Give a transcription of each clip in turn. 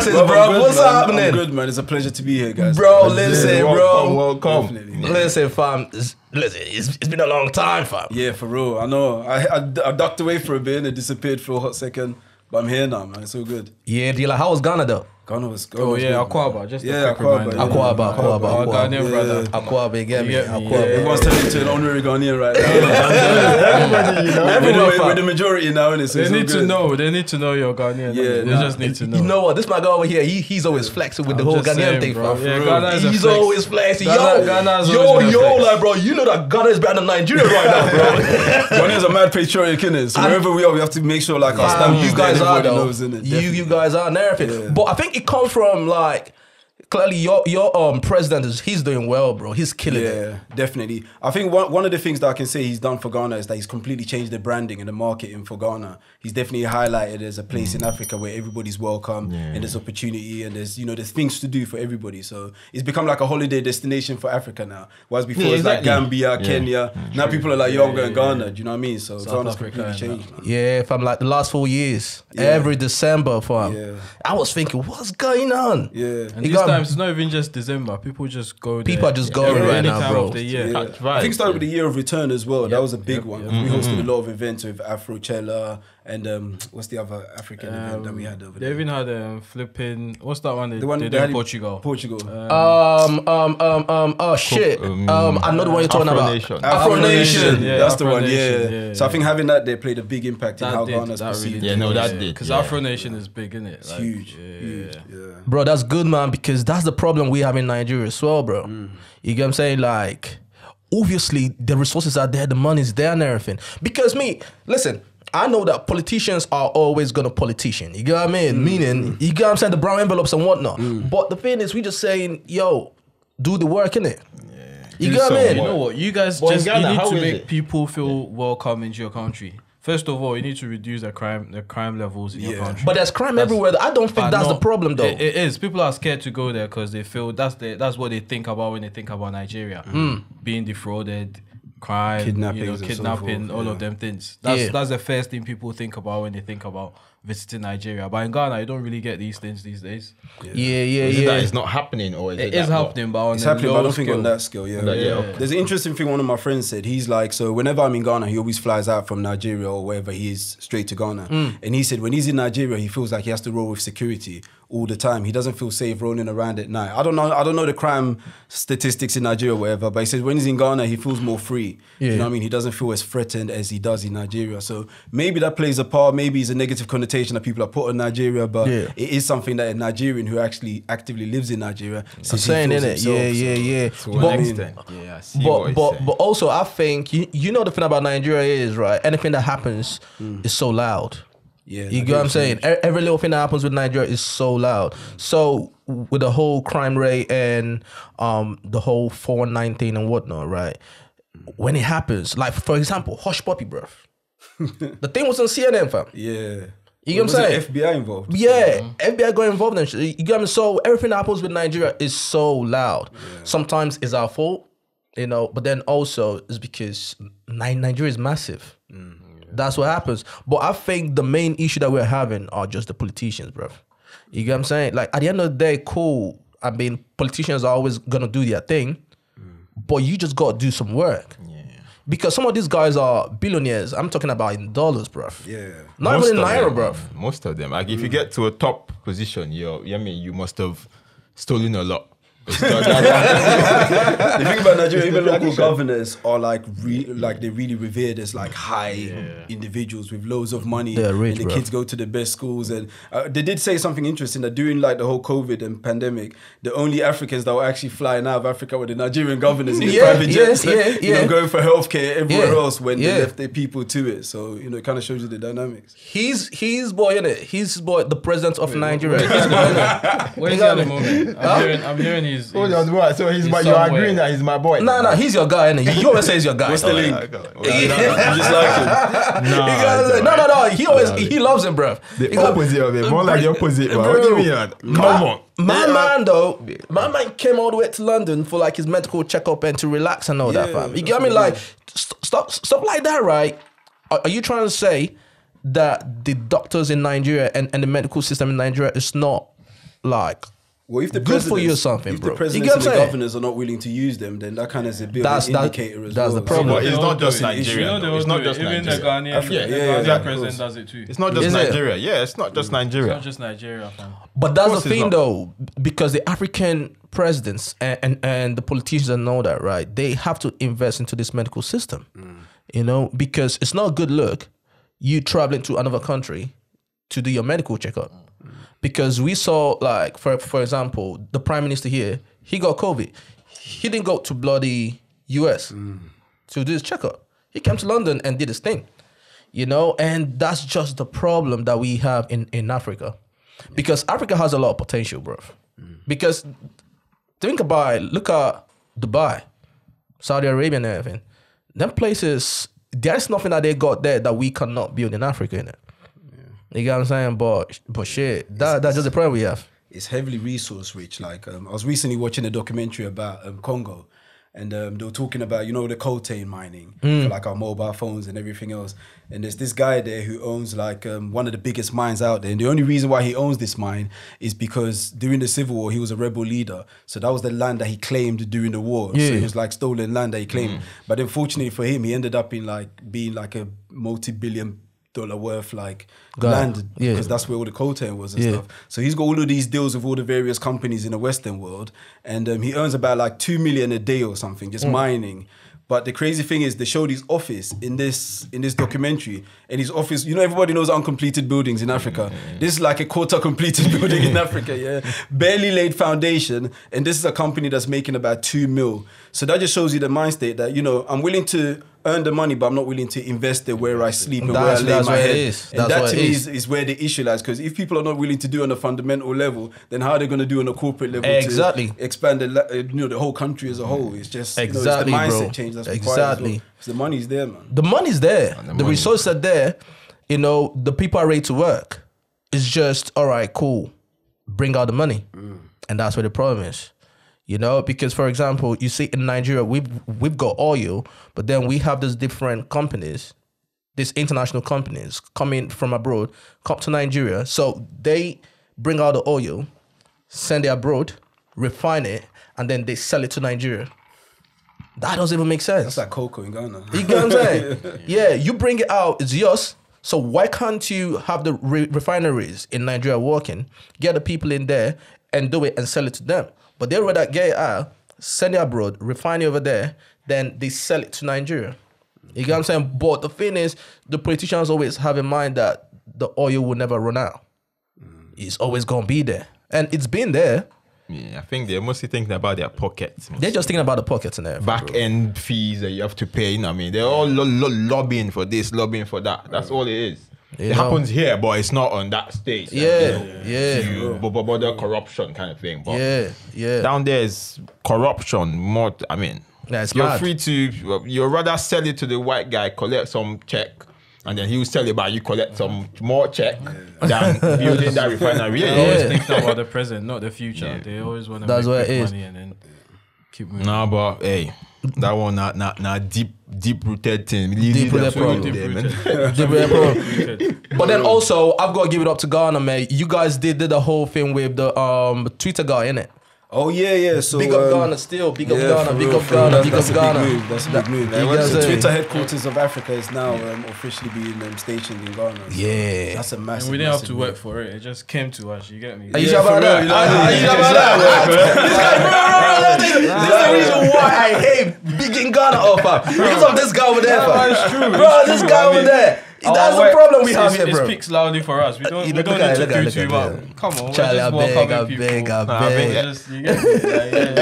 Francis, bro. What's happening? I'm good, man. It's a pleasure to be here, guys. Bro, listen, bro. Welcome. Listen, fam. It's been a long time, fam. Yeah, for real. I know. I ducked away for a bit and it disappeared for a hot second. But I'm here now, man. It's all good. Yeah, dealer. How was Ghana, though? Ghana was good. Oh, yeah, Akwaba. Just a quick reminder. Akwaba. Our Ghanaian brother. Akwaba, you get me? Akwaba. Everyone's turning into an honorary Ghanaian right now. Everyone, We're the majority now, innit? So They it's all need to good. know. They need to know you're Ghanaian. Yeah, They just need to know. You know what? This my guy over here. He's always flexing with the whole just Ghanaian saying, thing, bro. fam. Yeah, Ghana is a He's flex. always flexing. Ghana's always been a flex. like, bro. You know that Ghana is better than Nigeria right now, bro. Ghanaians are mad patriotic, innit? So wherever we are, we have to make sure like our Fam, stamp you guys are everybody though. knows, innit? You guys are and everything. But I think it comes from like clearly your president he's doing well, bro. He's killing it. Yeah, definitely. I think one of the things that I can say he's done for Ghana is that he's completely changed the branding and the marketing for Ghana. He's definitely highlighted as a place in Africa where everybody's welcome and there's opportunity and there's things to do for everybody. So it's become like a holiday destination for Africa now. Whereas before it's like Gambia, Kenya. Now people are like, yo, I'm going Ghana. Do you know what I mean? So Ghana's completely changed. Man. Yeah, fam, like the last 4 years, every December, fam. Yeah. I was thinking, what's going on? Yeah. And these times, it's not even just December. People just go there. People are just going right any now, time bro. of the year. Yeah. I think it started with the year of return as well. That was a big one. We hosted a lot of events with Afrochella and what's the other African event that we had over They there? even had flipping. What's that one? The one they they did had in in Portugal. Portugal. Oh shit. I know the one you're talking Afro about. Nation. Afro Nation. Yeah, That's the Afro one, Nation, yeah. yeah, So I yeah. think having that, they played a big impact in how Ghana's that perceived. really Yeah, no, that did. Because Yeah. Afro Nation is big, isn't it? It's huge. Huge. Yeah. Bro, that's good, man, because that's the problem we have in Nigeria as well, bro. You get what I'm saying? Like, obviously, the resources are there, the money's there and everything. Because listen, I know that politicians are always gonna politician. You get what I mean? Meaning, you get what I'm saying, the brown envelopes and whatnot. But the thing is, we just saying, yo, do the work, innit? You get what I mean? You know what? You guys But in just Ghana, you need how to is make it? people feel welcome into your country. First of all, you need to reduce the crime levels in your country. But there's crime everywhere. I don't think that's the problem, though. It is. People are scared to go there because they feel that's what they think about when they think about Nigeria. Being defrauded, crime, Kidnappings and so kidnapping, forth, all yeah. of them things. Yeah. That's the first thing people think about when they think about visiting Nigeria. But in Ghana, you don't really get these things these days. Is it that it's not happening or is it It is that what? happening, but on It's a happening, but I low don't think on scale. that scale, yeah. Okay. There's an interesting thing one of my friends said. He's like, so whenever I'm in Ghana, he always flies out from Nigeria or wherever he is straight to Ghana. And he said when he's in Nigeria, he feels like he has to roll with security all the time. He doesn't feel safe rolling around at night. I don't know the crime statistics in Nigeria or whatever, but he says when he's in Ghana, he feels more free. You know what I mean? He doesn't feel as threatened as he does in Nigeria. So maybe that plays a part. Maybe it's a negative connotation that people are put on Nigeria, but it is something that a Nigerian who actually actively lives in Nigeria I'm says he saying, feels innit? himself. Yeah. To an extent. Yeah, I see what he's saying. But also, I think you know the thing about Nigeria is right. Anything that happens is so loud. Yeah, You get what I'm saying? Every little thing that happens with Nigeria is so loud. So with the whole crime rate and the whole 419 and whatnot, right? When it happens, like for example, Hush Puppy, bruv. The thing was on CNN, fam. Yeah. You get what I'm Was saying? it FBI involved? Yeah, FBI got involved in shit. You get what I mean? So everything that happens with Nigeria is so loud. Sometimes it's our fault, but then also it's because Nigeria is massive. That's what happens. But I think the main issue that we're having are just the politicians, bro. You get what I'm saying? Like at the end of the day, cool. I mean, politicians are always gonna do their thing, but you just gotta do some work. Because some of these guys are billionaires. I'm talking about in dollars, bro. Yeah. Not Most even in of naira, them, bro. Most of them. Like if you get to a top position, you must have stolen a lot. The thing about Nigeria, even local governors are like they're really revered as like high individuals with loads of money. They're rich, and the bro. kids go to the best schools. And they did say something interesting that during like the whole COVID and pandemic, the only Africans that were actually flying out of Africa were the Nigerian governors in private jets. Going for healthcare everywhere else when they left their people to it. So it kind of shows you the dynamics. He's boy, innit? He's boy, the president of Nigeria. He's boy, innit? Where's he at the moment? I'm hearing he's So he's you're somewhere. agreeing that he's my boy. Nah, he's your guy, innit? You always say he's your guy. What's the link? I You just like him. No. He loves him, bruv. The opposite of it. More like the opposite, bro. What do you mean, man? Come on. My man came all the way to London for like his medical checkup and to relax and all that, fam. You get me? Like, stop like that, right? Are you trying to say that the doctors in Nigeria and the medical system in Nigeria is not like Well, if the good for you or presidents- something, if bro. the You presidents get and what the I'm saying? governors are not willing to use them, then that kind of is a bit That's- of an that- indicator as that's well. the problem. But it's not just That's an issue. Nigeria. You know they though. all It's not do just it. Even the Nigeria. Ghanaian, Yeah, the yeah, Ghanaian of president course. does it too. It's not just Is it? Nigeria. Yeah, it's not just It's Nigeria. not just Nigeria, fam. But that's course the it's thing, not. though, because the African presidents and the politicians and all that, right? They have to invest into this medical system, you know, because it's not a good look you traveling to another country to do your medical checkup. Because we saw, like, for example, the prime minister here, he got COVID. He didn't go to bloody US to do his checkup. He came to London and did his thing, you know, and that's just the problem that we have in Africa. Because Africa has a lot of potential, bro. Because think about it, look at Dubai, Saudi Arabia and everything. Them places, there's nothing that they got there that we cannot build in Africa, innit? You get what I'm saying? But shit, that's just the problem we have. It's heavily resource rich. Like I was recently watching a documentary about Congo, and they were talking about, you know, the coltan mining for like our mobile phones and everything else. And there's this guy there who owns like one of the biggest mines out there. And the only reason why he owns this mine is because during the Civil War he was a rebel leader. So that was the land that he claimed during the war. Yeah. So it was like stolen land that he claimed. But unfortunately for him, he ended up in like being like a multi-billion-dollar worth like land, Yeah. because that's where all the coltan was and Yeah. stuff. So he's got all of these deals with all the various companies in the Western world, and he earns about like 2 million a day or something just mining. But the crazy thing is, they showed his office in this documentary, and his office, you know, everybody knows uncompleted buildings in Africa. This is like a quarter completed building in Africa, yeah, barely laid foundation, and this is a company that's making about 2 mil. So that just shows you the mind state that, you know, I'm willing to earn the money, but I'm not willing to invest it where I sleep and where I lay That's my what it head. is. And That's that what to it me is. is where the issue lies. Because if people are not willing to do on a fundamental level, then how are they going to do on a corporate level Exactly. to expand the whole country as a whole? It's just Exactly, you know, it's the mindset bro. change that's required. Exactly. As well. 'Cause the money's there, man. The money's there. The money. resources are there. You know, the people are ready to work. It's just, all right, cool. Bring out the money. And that's where the problem is. You know, because for example, you see in Nigeria, we've got oil, but then we have these different companies, these international companies coming from abroad, come to Nigeria. So they bring out the oil, send it abroad, refine it, and then they sell it to Nigeria. That doesn't even make sense. It's like cocoa in Ghana. You get what I'm saying? Yeah, you bring it out, it's yours. So why can't you have the refineries in Nigeria working, get the people in there and do it and sell it to them? But they rather get it out, send it abroad, refine it over there, then they sell it to Nigeria. You get what I'm saying? But the thing is, the politicians always have in mind that the oil will never run out. It's always going to be there. And it's been there. Yeah, I think they're mostly thinking about their pockets. They're just thinking about the pockets and everything. Back end fees that you have to pay. You know what I mean? They're all lobbying for this, lobbying for that. That's all it is. You It know? happens here, but it's not on that stage. Yeah, But the corruption kind of thing. But yeah. down there is corruption more. I mean, Yeah, it's you're mad. free to. You'd rather sell it to the white guy, collect some check, and then he will sell it back. You collect some more check than building that refinery. They Yeah. always think about the present, not the future. They always want to That's make what big it is. money and then keep moving. Nah, but hey, that one not deep rooted thing. Deep-rooted problem. Deep-rooted. But then also, I've got to give it up to Ghana, man. You guys did the whole thing with the Twitter guy, innit? Oh yeah. So Big up Ghana still. Big up yeah, Ghana. for Big real, up for real. Ghana. Big up That's a big Ghana. move. That's a big move. You Like, guys the say- Twitter headquarters of Africa is now officially being stationed in Ghana. So Yeah. that's a massive. And we didn't have massive to move. work for it. It just came to us. You get me? Are you Yeah, sure about for that? real, you Are you sure about that? This is the reason why I hate Big in Ghana offer. Because of this guy over there, fam. It's true. Bro, this guy over there. That's the problem we have here, It bro. speaks loudly for us. We don't, You we look don't at need it, to do look too at much. it. Come on, Charlie, I we're just beg, welcoming I beg, people. I Nah, beg. You get me?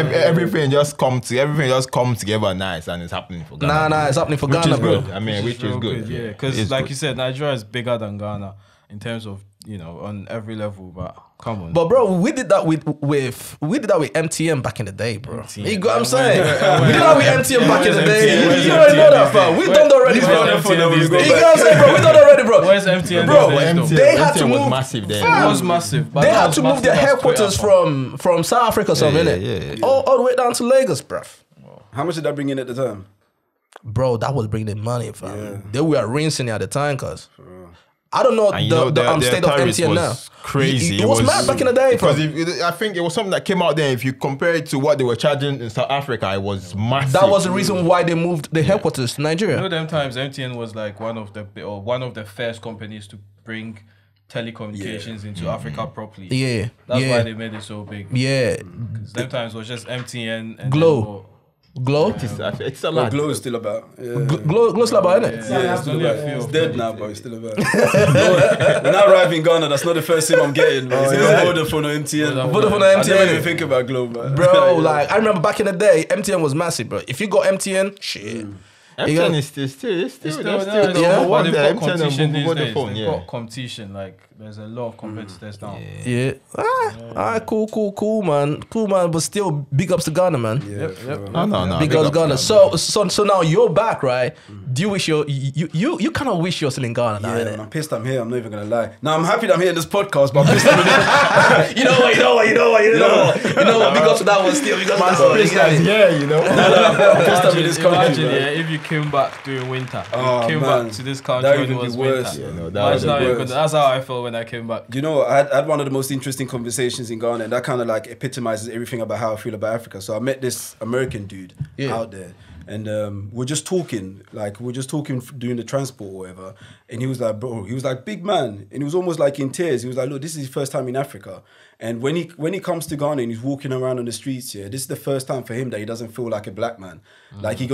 Yeah. Everything just come together nice, and it's happening for Ghana. Nah, it's happening for Which Ghana, is bro. good. I mean, which is real good. Yeah, It because is like good. you said, Nigeria is bigger than Ghana in terms of, you know, on every level. But come on. But bro, we did that with MTN back in the day, bro. You got what I'm saying? We did that with MTN back in the day. Where's You already know MTN that, fam. We've done that already, bro. Where's You MTN these got days? what I'm saying, bro? We've done that already, bro. Where's MTN? Bro, these days, though? they had to was move. massive then. It was massive. But They not had as to move massive their as headquarters Twitter, from South Africa, or something, Yeah, innit? yeah. All the way down to Lagos, bro. How much did that bring in at the time? Bro, that was bringing in money, fam. They were rinsing it at the time, cuz. I don't know And the state of tariffs MTN now. was crazy. It was mad back in the day, because fam. I think it was something that came out there. If you compare it to what they were charging in South Africa, it was massive. That was the reason why they moved the headquarters to Nigeria. You know, them times MTN was like one of the first companies to bring telecommunications into Africa properly. Yeah, That's yeah. why they made it so big. Yeah, Them times it was just MTN and Glow. Glow. It's a Well, lot. Glow is still about. Yeah. Glow's about, innit? Yeah, it's It's only a few It's of dead them. now, but it's still about. When I arrive in Ghana, that's not the first SIM I'm getting. Man. It's either Vodafone or MTN. Vodafone or I MTN. didn't even think about Glow, man. Bro, like I remember back in the day, MTN was massive, bro. If you got MTN, shit. You got- MTN is still It's still the there. number Yeah. But one they've there. got MTN competition and these days. Vodafone, They've yeah. got competition. Like there's a lot of competitors now. Yeah. Alright, cool, man. Cool, man. But still, big ups to Ghana, man. No. Big ups Ghana. So now you're back, right? Do you wish you kind of wish you're still in Ghana now, Yeah, innit? I'm pissed I'm here. I'm not even gonna lie. Now I'm happy that I'm here in this podcast, but I'm pissed I'm here. You know what? Big ups to that one still. Big ups to that one. You get me? Yeah, you know. I'm pissed I'm in this country. Imagine, man. if you came back during winter, Oh, you came man. back to this That country would when it even was be worse. winter. Yeah, no, that would Imagine how be you worse. could, that's how I felt when I came back. You know, I had one of the most interesting conversations in Ghana, and that kind of like epitomizes everything about how I feel about Africa. So I met this American dude out there, and we're just talking, doing the transport or whatever. And he was like, bro, big man, and he was almost like in tears. He was like, look, this is his first time in Africa, and when he comes to Ghana and he's walking around on the streets here, this is the first time for him that he doesn't feel like a black man. Like he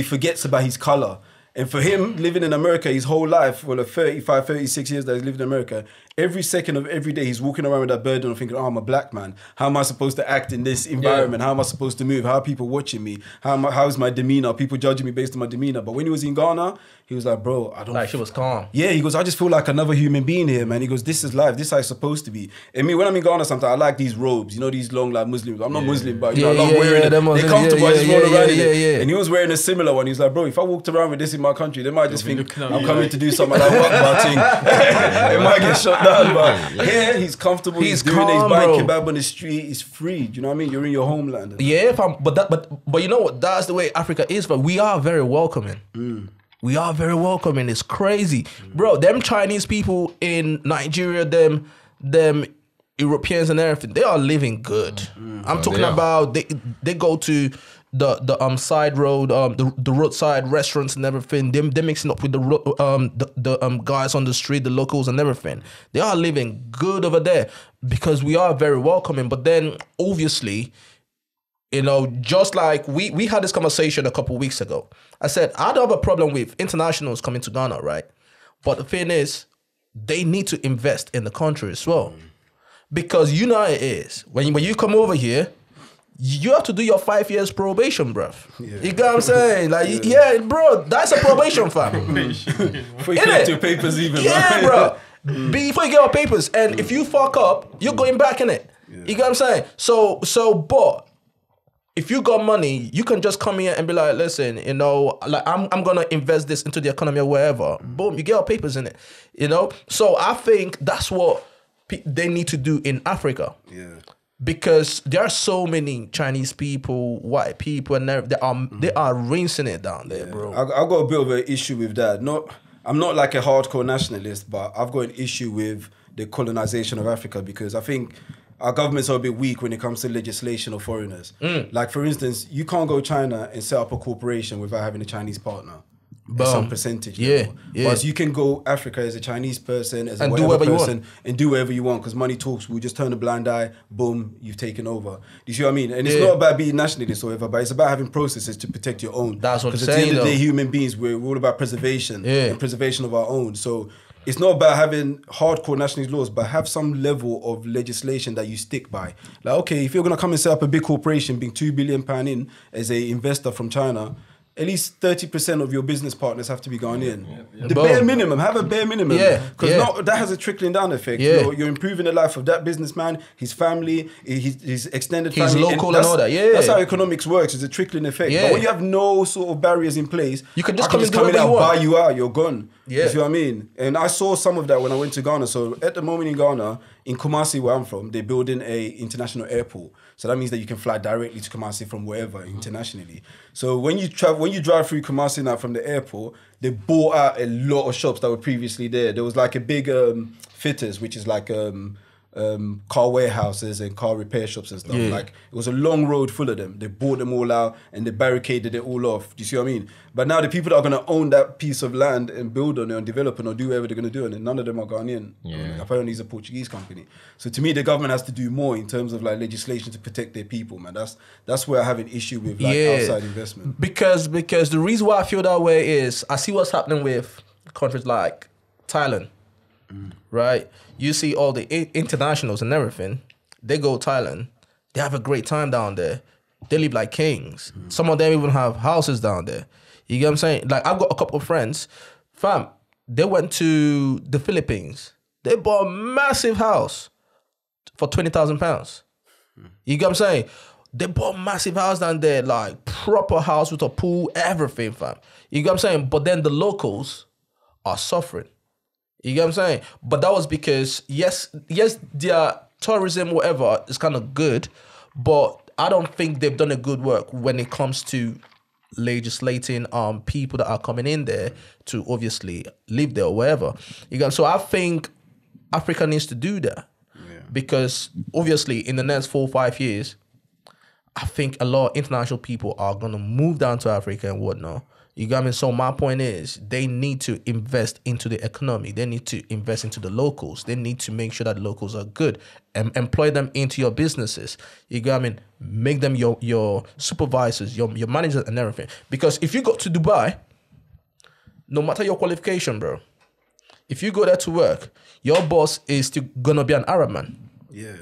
forgets about his color. And for him, living in America his whole life, well, 35, 36 years that he's lived in America, every second of every day he's walking around with that burden of thinking, oh, I'm a black man. How am I supposed to act in this environment? How am I supposed to move? How are people watching me? How is my demeanor? People judging me based on my demeanor. But when he was in Ghana, he was like, bro, I don't... Like she was calm. Yeah, he goes, I just feel like another human being here, man. He goes, this is life. This is how it's supposed to be. And me, when I'm in Ghana sometimes, I like these robes. You know, these long, like Muslim. I'm not Muslim, but you know, I love wearing it. They're comfortable. I just roll around in it. And he was wearing a similar one. He's like, bro, if I walked around with this in my country, they might just think I'm coming to do something like that thing. It might get shut down. But here, he's comfortable. He's doing it. He's calm, buying bro. kebab on the street. He's free. Do you know what I mean? You're in your homeland. Yeah, but you know what? That's the way Africa is. But we are very welcoming. We are very welcoming. It's crazy, bro. Them Chinese people in Nigeria, them Europeans and everything, they are living good. I'm talking about they go to the side road, the roadside restaurants and everything. They're mixing up with the guys on the street, the locals and everything. They are living good over there because we are very welcoming. But then obviously, you know, just like we had this conversation a couple of weeks ago. I said, I don't have a problem with internationals coming to Ghana, right? But the thing is, they need to invest in the country as well. Because you know how it is. When you come over here, you have to do your 5 years probation, bruv. You get what I'm saying? Like, yeah, bro, that's a probation, fam. Before you get your papers even. Yeah, bro. Before you get your papers. And if you fuck up, you're going back in it. You get what I'm saying? But if you got money, you can just come here and be like, listen, you know, like I'm gonna invest this into the economy or wherever. Boom, you get your papers in it. You know? So I think that's what they need to do in Africa. Yeah. Because there are so many Chinese people, white people, and they are rinsing it down there, bro. I've got a bit of an issue with that. I'm not like a hardcore nationalist, but I've got an issue with the colonization of Africa because I think our governments are a bit weak when it comes to legislation of foreigners. Like, for instance, you can't go China and set up a corporation without having a Chinese partner. At some percentage. Yeah. Whereas you can go Africa as a Chinese person, as a And do whatever whatever you person, and do whatever you want because money talks. We'll just turn a blind eye, boom, you've taken over. Do you see what I mean? And it's not about being nationalist or whatever, but it's about having processes to protect your own. That's what I'm Because at the saying, end of the day, though. human beings, we're all about preservation and preservation of our own. So it's not about having hardcore nationalist laws, but have some level of legislation that you stick by. Like, okay, if you're going to come and set up a big corporation, being £2 billion in as a investor from China, at least 30% of your business partners have to be Ghanaian. The bare minimum, have a bare minimum. Because that has a trickling down effect. You're improving the life of that businessman, his family, his extended family. His local and all that, That's how economics works, it's a trickling effect. But when you have no sort of barriers in place, You can just I can come just and come do in and whatever buy you you out, you're gone. Yeah. You see what I mean? And I saw some of that when I went to Ghana. So at the moment in Ghana, in Kumasi where I'm from, they're building a international airport. So that means that you can fly directly to Kumasi from wherever internationally. So when you drive through Kumasi now from the airport, they bought out a lot of shops that were previously there. There was like a big fitters, which is like car warehouses and car repair shops and stuff. Yeah. Like it was a long road full of them. They bought them all out and they barricaded it all off. Do you see what I mean? But now the people that are going to own that piece of land and build on it and develop it or do whatever they're going to do on it, none of them are Ghanaian. Yeah. Apparently it's a Portuguese company. So to me, the government has to do more in terms of like legislation to protect their people, man. That's where I have an issue with like outside investment. Because the reason why I feel that way is I see what's happening with countries like Thailand, right? You see all the internationals and everything. They go Thailand. They have a great time down there. They live like kings. Some of them even have houses down there. You get what I'm saying? Like I've got a couple of friends, fam. They went to the Philippines. They bought a massive house for £20,000. You get what I'm saying? They bought a massive house down there, like proper house with a pool, everything, fam. You get what I'm saying? But then the locals are suffering. You get what I'm saying? But that was because, yes, their tourism, whatever, is kind of good, but I don't think they've done a good work when it comes to legislating people that are coming in there to obviously live there or wherever. You get, so I think Africa needs to do that. Because obviously in the next 4 or 5 years, I think a lot of international people are going to move down to Africa and whatnot. You got me? So my point is they need to invest into the economy. They need to invest into the locals. They need to make sure that the locals are good and employ them into your businesses. You got me? Make them your supervisors, your managers and everything. Because if you go to Dubai, no matter your qualification, bro, if you go there to work, your boss is still going to be an Arab man. Yeah.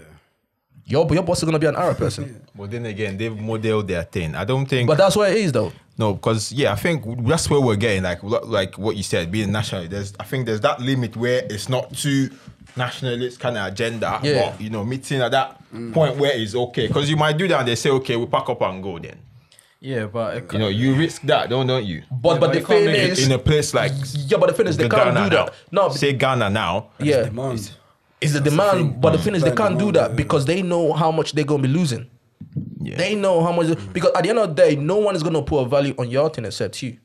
Your boss is going to be an Arab person. But then again, they've modeled their thing. I don't think... But that's what it is, though. No, because I think that's where we're getting, like what you said, being national. I think there's that limit where it's not too nationalist kind of agenda, but meeting at that point where it's okay. Because you might do that and they say, okay, we pack up and go then. Yeah, but you risk that, don't you? But the thing is, in a place like but the thing is they can't do that. No, say Ghana now. Yeah, Demand. it's the demand. But the thing is they can't do that because they know how much they're gonna be losing. Yeah. They know how much because at the end of the day, no one is gonna put a value on your thing except you.